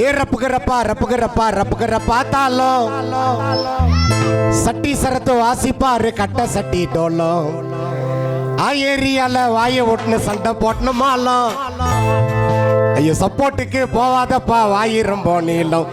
ஏ ரப்புகிறப்பா பார்த்தாலும் சட்டி சரத்து வாசிப்பாரு கட்ட சட்டி டோலும் ஏரியால வாய ஓட்டுன்னு சண்டை போட்டணுமாலும் ஐயோ சப்போர்ட்டுக்கு போவாதப்பா வாயிரம்போ நீளம்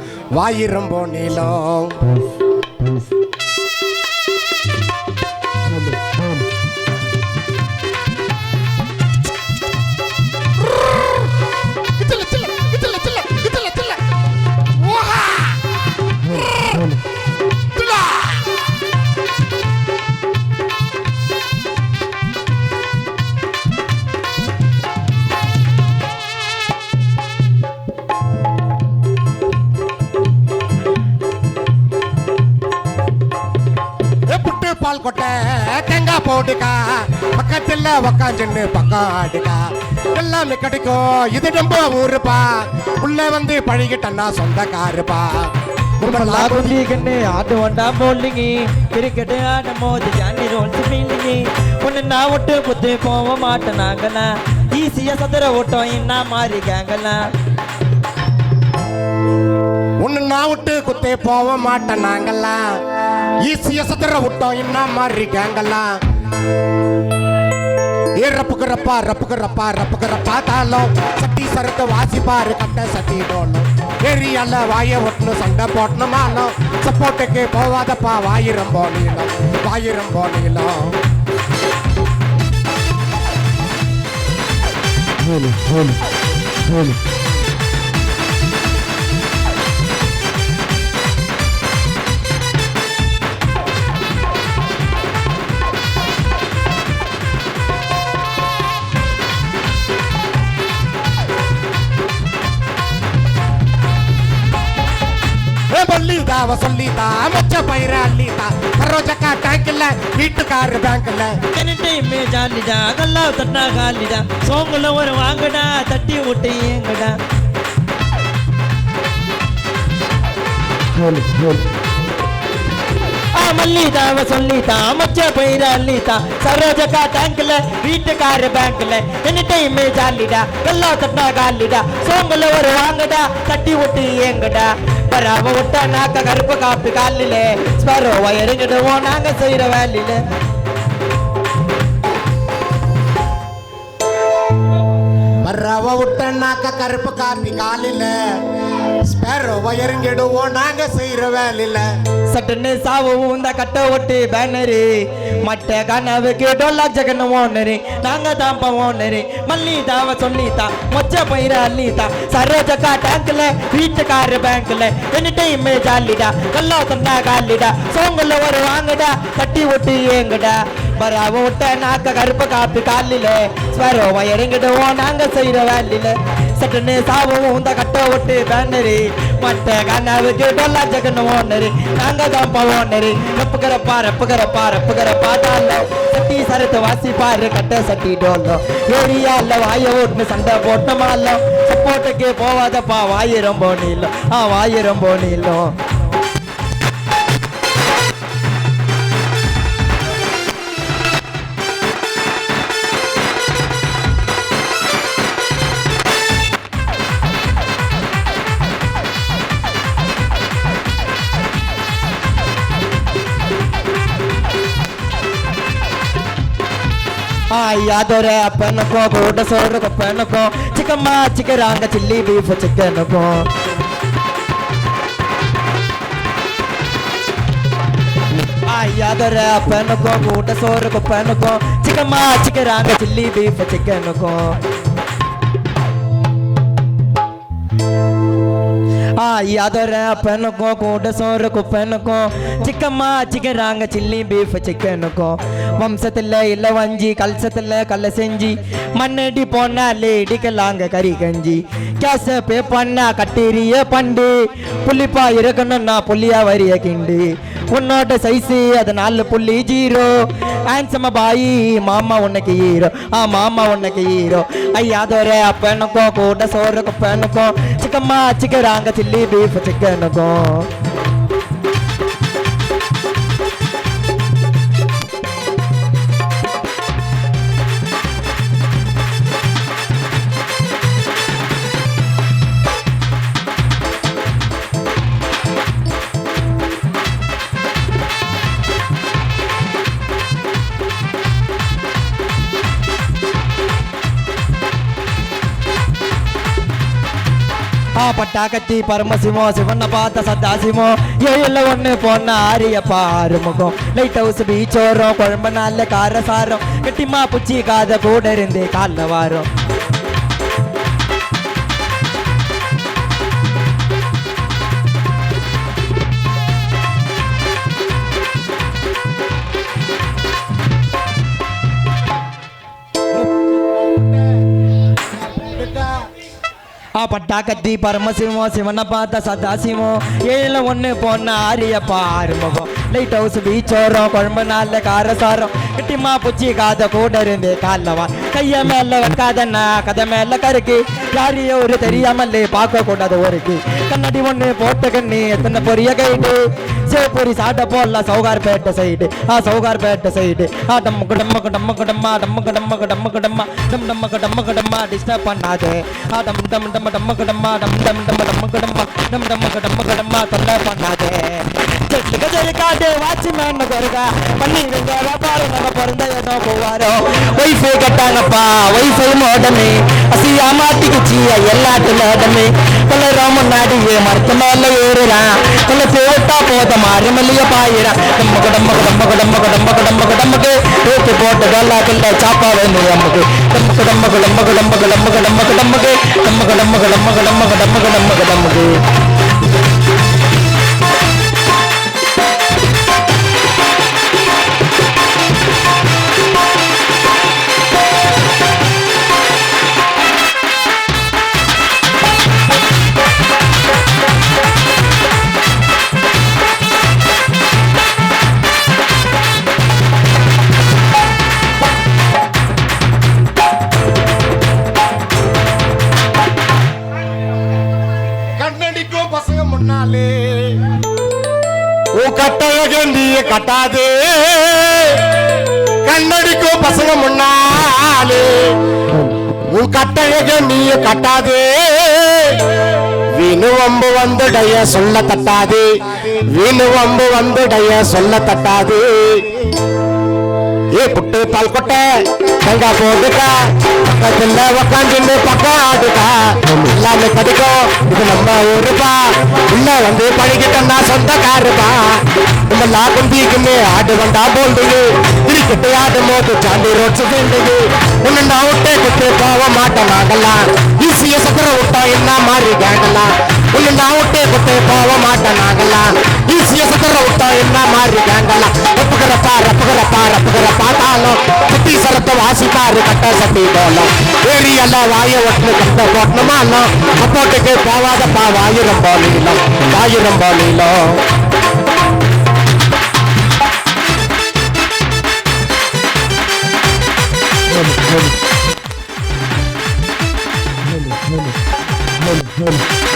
பால் கொட்டை தேங்காய் போடுக்கா பக்கத்தில் உக்காஞ்சுன்னு பக்காடுக்கா எல்லாமே கிடைக்கும் இது ரொம்ப ஊருப்பா உள்ள வந்து பழகிட்டா சொந்தக்காருப்பா ஆட்டு வண்டா போலிங்க கிரிக்கெட் ஆடும் போது ஜானி ரோல்ஸ் மீனிங்க ஒன்னு நான் விட்டு புத்து போக மாட்டேன் நாங்களா ஈஸியா சதுர ஓட்டம் என்ன மாதிரி கேங்களா ஒன்னு நான் விட்டு குத்தே போக மாட்டேன் நாங்கெல்லாம் ஈஸியா சதுர விட்டோம் என்ன மாதிரி கேங்கெல்லாம் ஏ ரப்புகிறப்பா தாலும் சட்டி சரத்து வாசிப்பாரு கட்ட சட்டி டோலும் ஏரியால வாய ஒட்டணும் சண்டை போட்டணுமாலும் சப்போர்ட்டுக்கு போவாதப்பா வாயிரம் போனீங்களோ சொல்லிதா மச்ச பயிர அள்ளிதா ரோஜக்கா டேங்க்ல வீட்டுக்காரு பேங்க்ல டைமே ஜாலிடா கல்லா தட்டா காலிடா சோங்குல ஒரு வாங்கடா தட்டி விட்டு ஏங்கடா மல்லிதாவ சொல்லிதா மச்ச பயிர அள்ளிதா சரோஜக்கா டேங்க்ல வீட்டுக்காரு பேங்க்ல எனி டைமே ஜாலிடா கல்லா தட்டா காலிடா சோங்குல ஒரு வாங்கடா தட்டி விட்டு ஏங்கடா பராவ விட்டா நாக்க கருப்பு காப்பி காலில ஸ்பரோ வயருங்கிடுவோம் நாங்க செய்யற வேலையில பராவ விட்டா நாக்க கருப்பு காப்பி காலில ஸ்பரோ வயருங்கிடுவோம் நாங்க செய்யற வேலையில சட்டுன்னு சாவும் இந்த கட்ட ஒட்டு பேனரு மட்ட கனவுக்கு டொல்லா ஜெகன் ஓனரு நாங்க தாப்ப ஓனரு மல்லிதாவ சொல்லித்தா மொச்ச பயிர அள்ளித்தா சரோஜக்கா டேங்க்ல வீட்டுக்காரு பேங்க்ல எனி டைம் ஜாலிடா கல்லா தண்டா காலிடா சோங்குல ஒரு வாங்கடா தட்டி விட்டு ஏங்கடா பராவ விட்ட நாக்க கருப்பு காப்பி காலில ஸ்வரோ வயருங்கிடுவோம் நாங்க செய்யற வேலையில சட்டுன்னு சாவும் இந்த கட்ட ஒட்டு பேனரு மட்ட கனவுக்கு டொல்லா ஜெகன் ஓனரு நாங்க தாப்ப ஓனரு ரப்புகிறப்பா தாலும் சட்டி சரத்து வாசிப்பாரு கட்ட சட்டி டோலும் ஏரியால வாய ஓட்டுன்னு சண்டை போட்டமாலும் சப்போர்ட்டுக்கு போவாதப்பா வாயிரம் போனிலும் யாதோர அப்பனுக்கும் கூட சோறு கொப்பனுக்கும் சிக்கம்மா சிக்கராங்க சில்லி பீஃப் சிக்கனுக்கும் யாதோர அப்பனுக்கும் கூட சோறு கொப்பனுக்கும் சிக்கம்மா சிக்கராங்க சில்லி பீஃப் சிக்கனுக்கும் யாதோர அப்பனுக்கும் கூட சோறு குப்பனுக்கும் சிக்கம்மா சிக்கராங்க சில்லி பீஃப் சிக்கனுக்கும் வம்சத்துல இல்ல வஞ்சி கல்சத்துல கல்ல செஞ்சி மண்ணடி போனா லேடிக்கலாங்க கறி கஞ்சி கேச பே பண்ணா கட்டீரிய பண்டு புள்ளிப்பா இருக்கணும்னா புள்ளியா வரிய கிண்டு உன்னோட சைஸு அது 4.0 ஹேண்ட்ஸம் பாய் மாமா உனக்கு ஹீரோ மாமா உனக்கு ஹீரோ ஐயாதோர அப்பனுக்கும் கூட சோறு குப்பனுக்கும் சிக்கம்மா சிக்கராங்க சில்லி பீஃப் சிக்கனுக்கும் பட்டாக்கத்தி பரமசிவம் சிவனை பார்த்த சத்தாசிவம் ஏழு ஒண்ணு பொண்ணு ஆரியப்பா ஆறுமுகம் லைட் ஹவுஸ் பீச்சோரம் குழம்பு நாள்ல காரசாரம் கெட்டிமா புச்சி காத கூட இருந்தே கால்ல வாரம் பட்டாக்கத்தி பரமசிவம் சிவனை பார்த்த சதாசிவம் ஏழு ஒண்ணு பொண்ணு ஆரியப்பா ஆறுமுகம் லைட் ஹவுஸ் பீச்சோரம் குழம்பு நாள்ல காரசாரம் கிட்டிமா புச்சி காத கூட இருந்தே கால்லவா கைய மேல வைக்காதண்ணா கதை மேல கருக்கு யாரையோ ஒரு தெரியாமலே பார்க்க கூடாது ஒருக்கு கண்ணாடி ஒண்ணு போட்ட கண்ணி எத்தனை பொரிய கைடு சேப்பூரி சாட்ட போடலாம் சௌகார்பேட்டை சைடு சௌகார்பேட்டை சைடு டம்முக்கு டம்முக்கு டம்முக்கு டம்மா டம்முக்கு டம்முக்கு டம்முக்கு டம்மா டம் டம்முக்கு டம்முக்கு டம்மா டிஸ்டர்ப் பண்ணாதே டம் டம் டம் டம்முக்கு டம்மா டம் டம் டம் டம்முக்கு டம்மா டம் டம்முக்கு டம்முக்கு டம்மா தொல்லை பண்ணாதே செட்டுக்கு தெரிக்காது வாட்ச்மேன் கொருகா பண்ணிருங்க வியாபாரம் நம்ம பிறந்த ஏதோ போவாரோ வைஃபை கட்டாங்கப்பா வைஃபை மோடமே அசியா மாட்டிக்குச்சி எல்லாத்து மேடமே கொள்ளரா முன்னாடியே மரத்து மேல ஏறுறான் கொள்ள போட்டா போத மாறி மல்லிய பாயிறான் டம்முக்கு டம்முக்கு டம்முக்கு டம்முக்கு டம்முக்கு டம்முக்கு டம்முக்கு தூக்கி போட்டு கொல்லா கொள்ள சாப்பா வேணும் நமக்கு டம்முக்கு டம்முக்கு டம்முக்கு டம்முக்கு டம்முக்கு டம்முக்கு டம்முக்கு டம்முக்கு டம்முக்கு டம்முக்கு டம்முக்கு டம்முக்கு டம்முக்கு டம்முக்கு கட்டழகண்டிய கட்டாதே கண்ணடிக்கும் பசங்க முன்னாலே உன் கட்டழக நீய கட்டாதே வீணு வம்பு வந்துடைய சொல்ல தட்டாதே வீணு வம்பு வந்துடைய சொல்ல தட்டாதே ஏ புட்டு பால் கொட்டை தங்கா போட்டுக்கா பக்கத்துல உக்காந்து பக்கம் ஆடுக்கா எல்லாமே கிடைக்கும் இது நம்ம ஊருப்பா உள்ள வந்து பழகிட்டா சொந்தக்காருப்பா நம்ம லாபந்திக்குமே ஆடு வந்தா போல்டுது கிரிக்கெட்டு ஆடும் போது சாண்டி ரோட்ஸ் வேண்டுது உன்னை நான் விட்டே குத்து போக மாட்டேன் நாங்கெல்லாம் ஈஸிய சக்கர விட்டா என்ன மாதிரி கேங்கலாம் உன்னை நான் விட்டே குத்து போக மாட்டேன் நாங்கெல்லாம் ஈஸிய சக்கர விட்டா என்ன மாதிரி கேங்கலாம் ரப்புகிறப்பா ரப்புகிறப்பா ரப்புகிறப்பா பார்த்தாலும் குட்டி சரத்தை வாசிப்பாரு கட்ட சட்டி போலும் ஏரியல்ல வாய ஒட்டு கட்ட போட்டணுமாலும் அப்போட்டுக்கு போவாதப்பா வாயிரம் போலீலும் வாயிரம் போலீலும் Home.